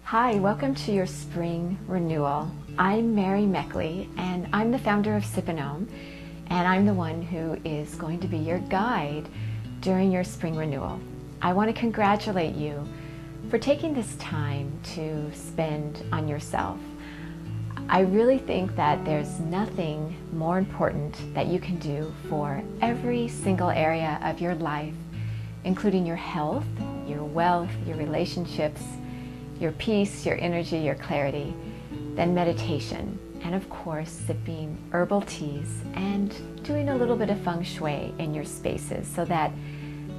Hi, welcome to your spring renewal. I'm Mary Meckley, and I'm the founder of Sipanome, and I'm the one who is going to be your guide during your spring renewal. I want to congratulate you for taking this time to spend on yourself. I really think that there's nothing more important that you can do for every single area of your life, including your health, your wealth, your relationships, your peace, your energy, your clarity, than meditation. And of course, sipping herbal teas and doing a little bit of feng shui in your spaces so that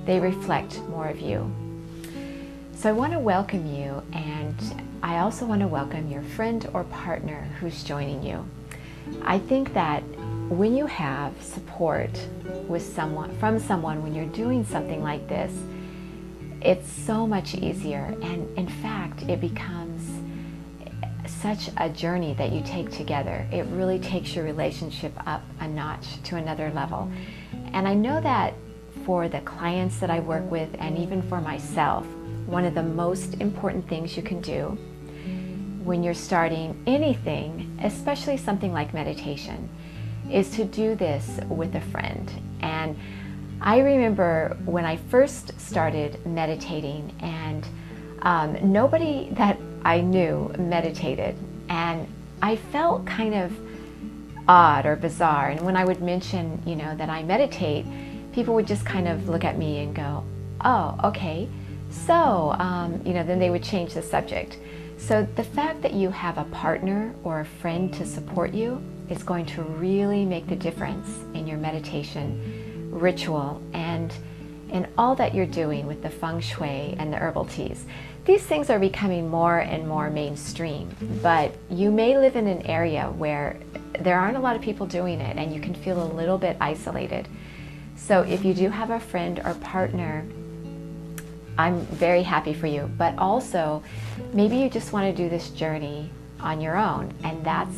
they reflect more of you. So I want to welcome you, and I also want to welcome your friend or partner who's joining you. I think that when you have support from someone when you're doing something like this, it's so much easier, and in fact it becomes such a journey that you take together. It really takes your relationship up a notch to another level. And I know that for the clients that I work with, and even for myself, one of the most important things you can do when you're starting anything, especially something like meditation, is to do this with a friend. And I remember when I first started meditating, and nobody that I knew meditated, and I felt kind of odd or bizarre. And when I would mention, that I meditate, people would just kind of look at me and go, "Oh, okay." So, then they would change the subject. So the fact that you have a partner or a friend to support you is going to really make the difference in your meditation ritual and in all that you're doing with the feng shui and the herbal teas. These things are becoming more and more mainstream, but you may live in an area where there aren't a lot of people doing it and you can feel a little bit isolated. So if you do have a friend or partner, I'm very happy for you. But also, maybe you just want to do this journey on your own, and that's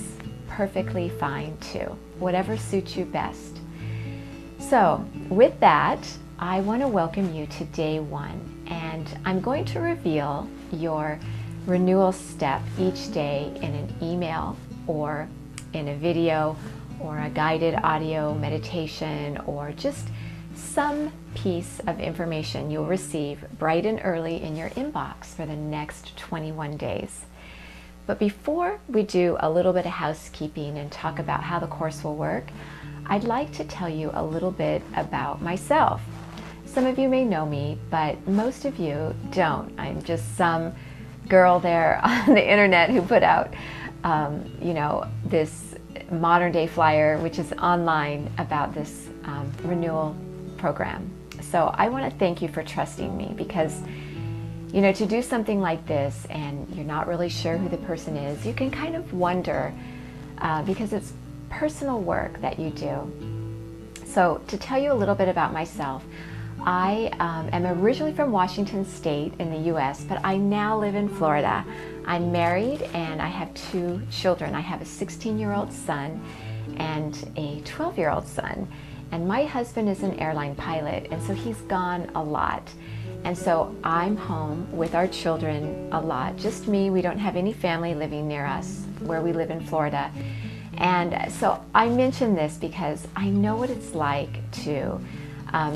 perfectly fine too. Whatever suits you best. So with that, I want to welcome you to day one, and I'm going to reveal your renewal step each day in an email or in a video or a guided audio meditation, or just some piece of information you'll receive bright and early in your inbox for the next 21 days. But before we do a little bit of housekeeping and talk about how the course will work, I'd like to tell you a little bit about myself. Some of you may know me, but most of you don't. I'm just some girl there on the internet who put out, this modern day flyer, which is online, about this renewal program. So I want to thank you for trusting me, because to do something like this and you're not really sure who the person is, you can kind of wonder because it's personal work that you do. So to tell you a little bit about myself, I am originally from Washington State in the US, but I now live in Florida. I'm married and I have 2 children. I have a 16-year-old son and a 12-year-old son. And my husband is an airline pilot, and so he's gone a lot. And so I'm home with our children a lot, just me. We don't have any family living near us where we live in Florida. And so I mention this because I know what it's like to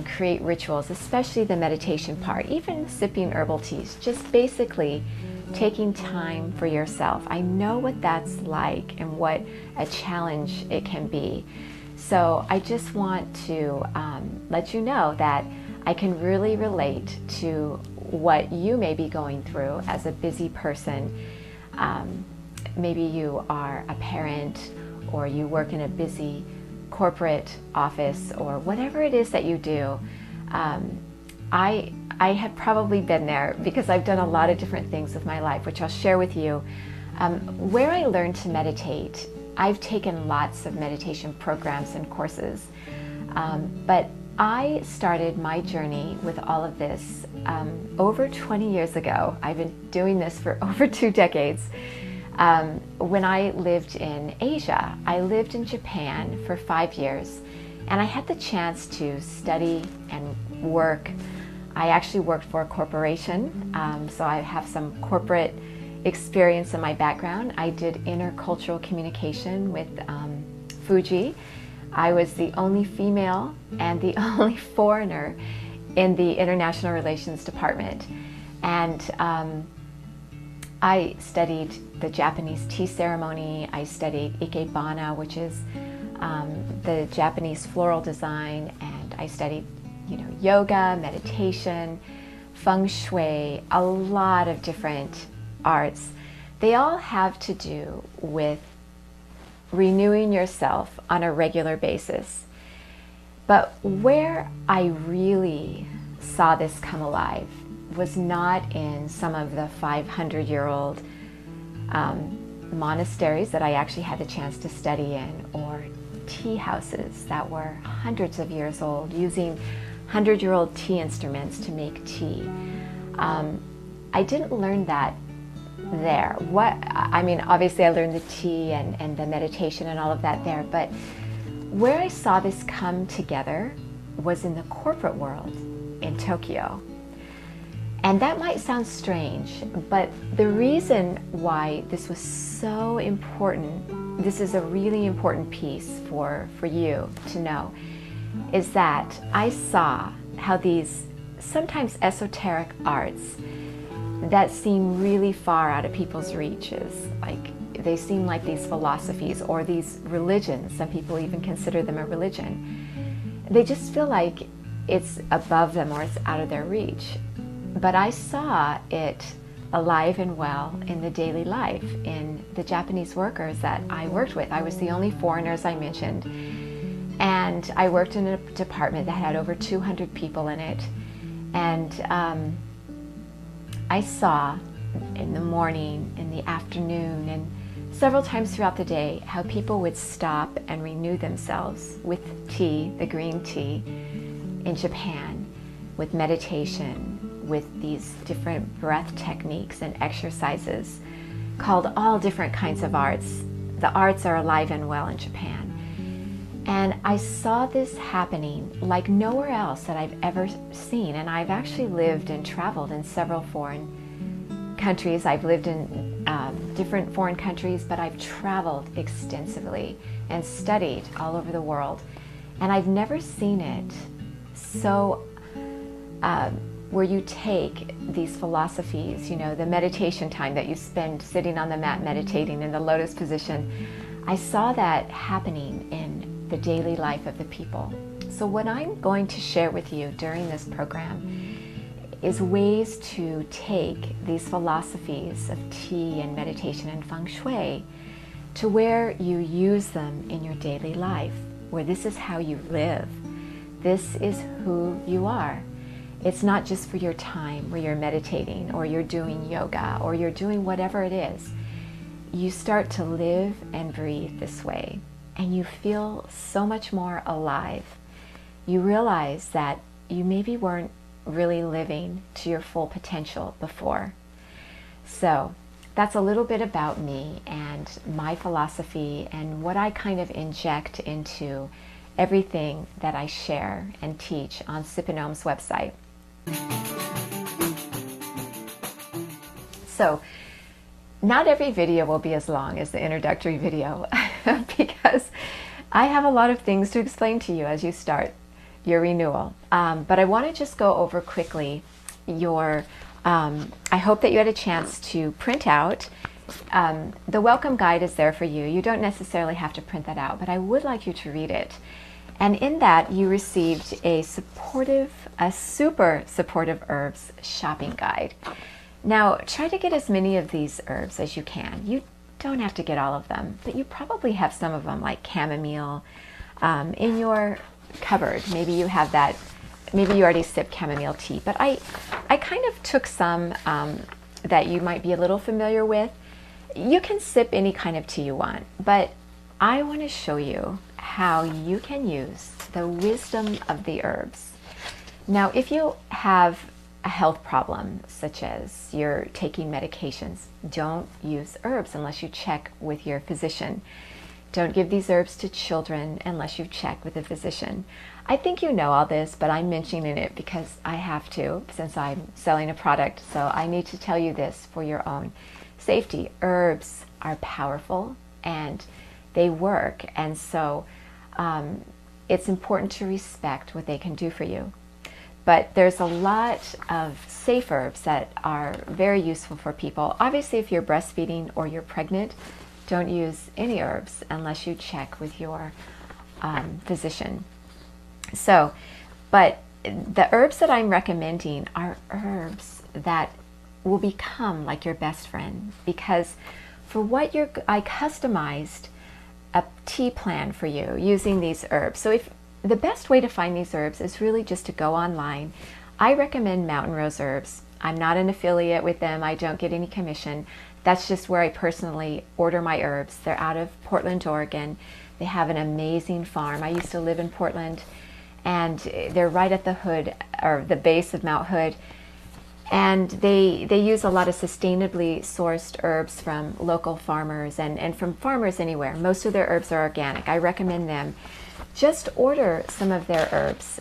create rituals, especially the meditation part, even sipping herbal teas, just basically taking time for yourself. I know what that's like and what a challenge it can be. So I just want to let you know that I can really relate to what you may be going through as a busy person. Maybe you are a parent, or you work in a busy corporate office, or whatever it is that you do. I have probably been there, because I've done a lot of different things with my life, which I'll share with you. Where I learned to meditate, I've taken lots of meditation programs and courses, but I started my journey with all of this over 20 years ago. I've been doing this for over 2 decades. When I lived in Asia, I lived in Japan for 5 years, and I had the chance to study and work. I actually worked for a corporation, so I have some corporate experience and my background, I did intercultural communication with Fuji. I was the only female and the only foreigner in the International Relations Department. And I studied the Japanese tea ceremony. I studied ikebana, which is the Japanese floral design, and I studied, yoga, meditation, feng shui, a lot of different arts. They all have to do with renewing yourself on a regular basis. But where I really saw this come alive was not in some of the 500-year-old monasteries that I actually had the chance to study in, or tea houses that were hundreds of years old, using 100-year-old tea instruments to make tea. I didn't learn that there. Obviously I learned the tea and the meditation and all of that there, but where I saw this come together was in the corporate world in Tokyo. And that might sound strange, but the reason why this was so important, this is a really important piece for you to know, is that I saw how these sometimes esoteric arts that seem really far out of people's reaches, like they seem like these philosophies or these religions, some people even consider them a religion, they just feel like it's above them or it's out of their reach. But I saw it alive and well in the daily life, in the Japanese workers that I worked with. I was the only foreigner, as I mentioned, and I worked in a department that had over 200 people in it. And I saw in the morning, in the afternoon, and several times throughout the day how people would stop and renew themselves with tea, the green tea, in Japan, with meditation, with these different breath techniques and exercises called all different kinds of arts. The arts are alive and well in Japan. And I saw this happening like nowhere else that I've ever seen. And I've actually lived and traveled in several foreign countries. I've lived in different foreign countries, but I've traveled extensively and studied all over the world. And I've never seen it so where you take these philosophies, the meditation time that you spend sitting on the mat meditating in the lotus position. I saw that happening in the daily life of the people. So what I'm going to share with you during this program is ways to take these philosophies of tea and meditation and feng shui to where you use them in your daily life, where this is how you live. This is who you are. It's not just for your time where you're meditating or you're doing yoga or you're doing whatever it is. You start to live and breathe this way, and you feel so much more alive. You realize that you maybe weren't really living to your full potential before. So that's a little bit about me and my philosophy and what I kind of inject into everything that I share and teach on Sipanome's website. So not every video will be as long as the introductory video because I have a lot of things to explain to you as you start your renewal. But I want to just go over quickly your, I hope that you had a chance to print out. The welcome guide is there for you. You don't necessarily have to print that out, but I would like you to read it. And in that, you received a super supportive herbs shopping guide. Now, try to get as many of these herbs as you can. You don't have to get all of them, but you probably have some of them, like chamomile, in your cupboard. Maybe you have that. Maybe you already sip chamomile tea. But I kind of took some that you might be a little familiar with. You can sip any kind of tea you want, but I want to show you how you can use the wisdom of the herbs. Now, if you have a health problem, such as you're taking medications, don't use herbs unless you check with your physician. Don't give these herbs to children unless you check with a physician. I think you know all this, but I'm mentioning it because I have to, since I'm selling a product, so I need to tell you this for your own safety. Herbs are powerful and they work, and so it's important to respect what they can do for you. But there's a lot of safe herbs that are very useful for people. Obviously, if you're breastfeeding or you're pregnant, don't use any herbs unless you check with your physician. So, but the herbs that I'm recommending are herbs that will become like your best friend, because for what I customized a tea plan for you using these herbs. So if the best way to find these herbs is really just to go online. I recommend Mountain Rose Herbs. I'm not an affiliate with them. I don't get any commission. That's just where I personally order my herbs. They're out of Portland, Oregon. They have an amazing farm. I used to live in Portland, and they're right at the hood, or the base of Mount Hood. And they use a lot of sustainably sourced herbs from local farmers and from farmers anywhere. Most of their herbs are organic. I recommend them. Just order some of their herbs.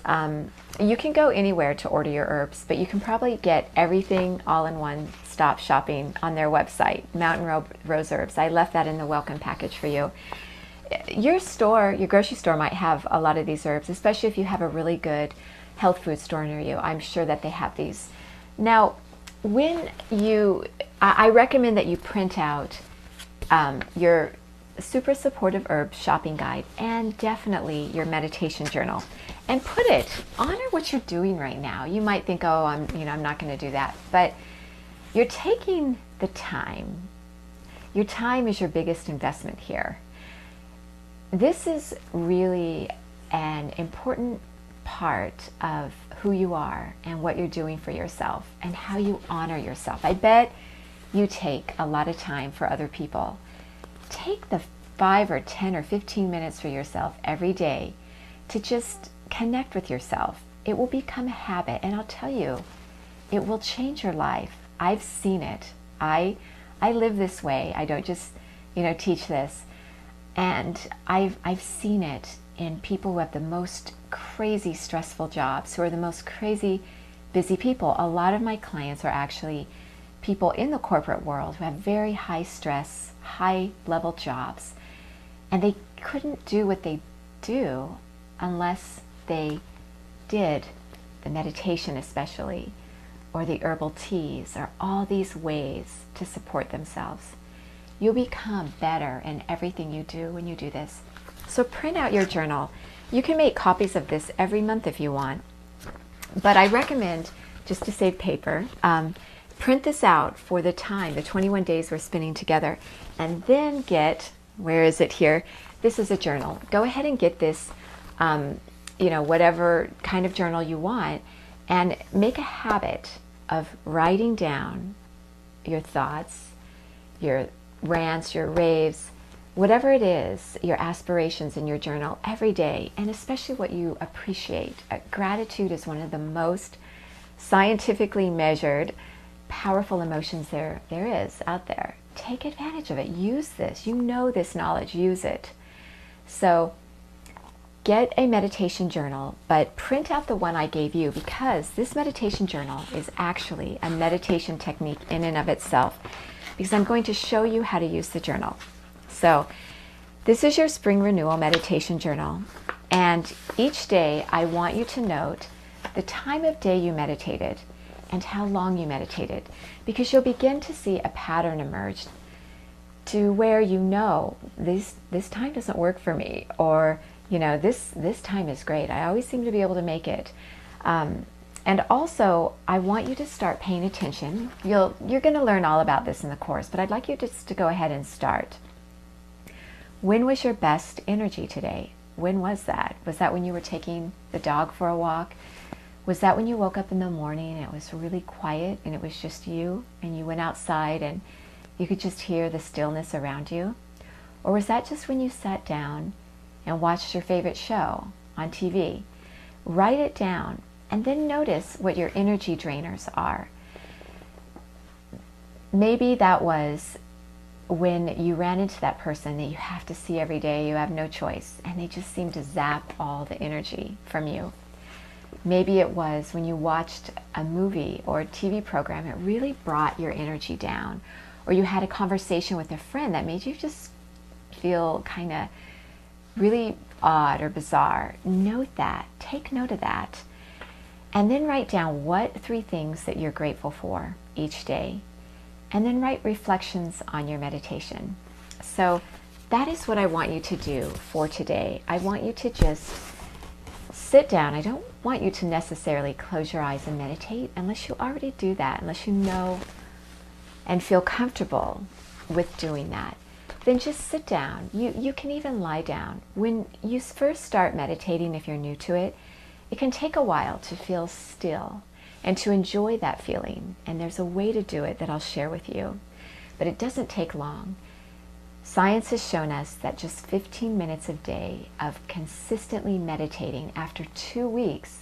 You can go anywhere to order your herbs, but you can probably get everything all in one stop shopping on their website, Mountain Rose Herbs. I left that in the welcome package for you. Your store, your grocery store might have a lot of these herbs, especially if you have a really good health food store near you. I'm sure that they have these. Now, I recommend that you print out your super supportive herbs shopping guide and definitely your meditation journal, and put it, honor what you're doing right now. You might think, oh, I'm not going to do that, but you're taking the time. Your time is your biggest investment here. This is really an important part of who you are and what you're doing for yourself and how you honor yourself. I bet you take a lot of time for other people. Take the 5 or 10 or 15 minutes for yourself every day to just connect with yourself. It will become a habit, and I'll tell you, it will change your life. I've seen it. I live this way. I don't just, teach this. And I've seen it in people who have the most crazy stressful jobs, who are the most crazy busy people. A lot of my clients are actually people in the corporate world who have very high stress, high level jobs, and they couldn't do what they do unless they did the meditation, especially, or the herbal teas, or all these ways to support themselves. You'll become better in everything you do when you do this. So print out your journal. You can make copies of this every month if you want, but I recommend, just to save paper, print this out for the 21 days we're spending together, and then get, where is it here? This is a journal. Go ahead and get this, whatever kind of journal you want, and make a habit of writing down your thoughts, your rants, your raves, whatever it is, your aspirations in your journal every day, and especially what you appreciate. Gratitude is one of the most scientifically measured powerful emotions there is out there. Take advantage of it. Use this. You know this knowledge. Use it. So get a meditation journal, but print out the one I gave you, because this meditation journal is actually a meditation technique in and of itself, because I'm going to show you how to use the journal. So this is your Spring Renewal meditation journal, and each day I want you to note the time of day you meditated and how long you meditated, because you'll begin to see a pattern emerge to where this time doesn't work for me, or this time is great. I always seem to be able to make it. And also, I want you to start paying attention. You're going to learn all about this in the course, but I'd like you just to go ahead and start. When was your best energy today? When was that? Was that when you were taking the dog for a walk? Was that when you woke up in the morning and it was really quiet and it was just you, and you went outside and you could just hear the stillness around you? Or was that just when you sat down and watched your favorite show on TV? Write it down, and then notice what your energy drainers are. Maybe that was when you ran into that person that you have to see every day, you have no choice, and they just seem to zap all the energy from you. Maybe it was when you watched a movie or a TV program, it really brought your energy down. or you had a conversation with a friend that made you just feel kind of really odd or bizarre. Note that, take note of that, and then write down what 3 things that you're grateful for each day, and then write reflections on your meditation. So that is what I want you to do for today. I want you to just sit down. I don't want you to necessarily close your eyes and meditate unless you already do that, unless you know and feel comfortable with doing that. Then just sit down. You can even lie down. When you first start meditating, if you're new to it, it can take a while to feel still and to enjoy that feeling. And there's a way to do it that I'll share with you. But it doesn't take long. Science has shown us that just 15 minutes a day of consistently meditating after 2 weeks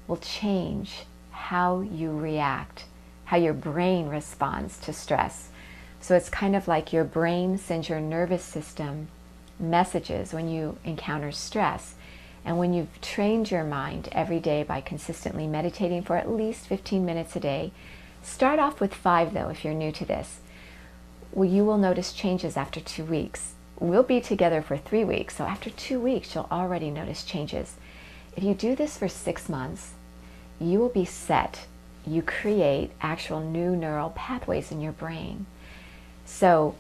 will change how you react, how your brain responds to stress. So it's kind of like your brain sends your nervous system messages when you encounter stress. And when you've trained your mind every day by consistently meditating for at least 15 minutes a day, start off with 5 though if you're new to this. Well, you will notice changes after 2 weeks. We'll be together for 3 weeks, so after 2 weeks, you'll already notice changes. If you do this for 6 months, you will be set. You create actual new neural pathways in your brain. So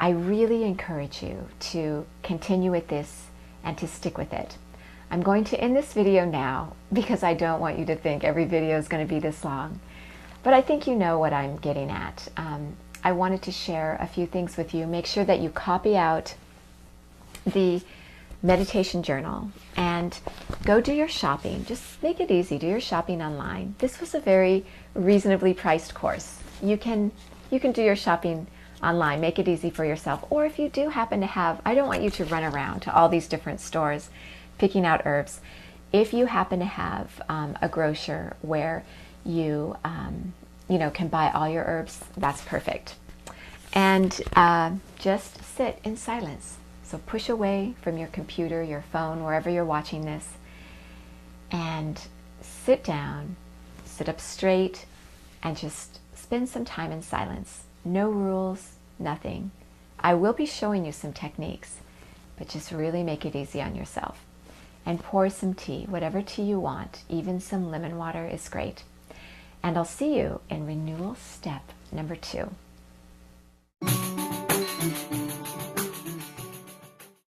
I really encourage you to continue with this and to stick with it. I'm going to end this video now because I don't want you to think every video is going to be this long. But I think you know what I'm getting at. I wanted to share a few things with you. Make sure that you copy out the meditation journal and go do your shopping. Just make it easy. Do your shopping online. This was a very reasonably priced course. You can do your shopping online. Make it easy for yourself. Or if you do happen to have, I don't want you to run around to all these different stores picking out herbs. If you happen to have a grocer where you can buy all your herbs, that's perfect. And just sit in silence. So push away from your computer, your phone, wherever you're watching this, and sit down, sit up straight, and just spend some time in silence. No rules, nothing. I will be showing you some techniques, but just really make it easy on yourself. And pour some tea, whatever tea you want. Even some lemon water is great. And I'll see you in renewal step number 2.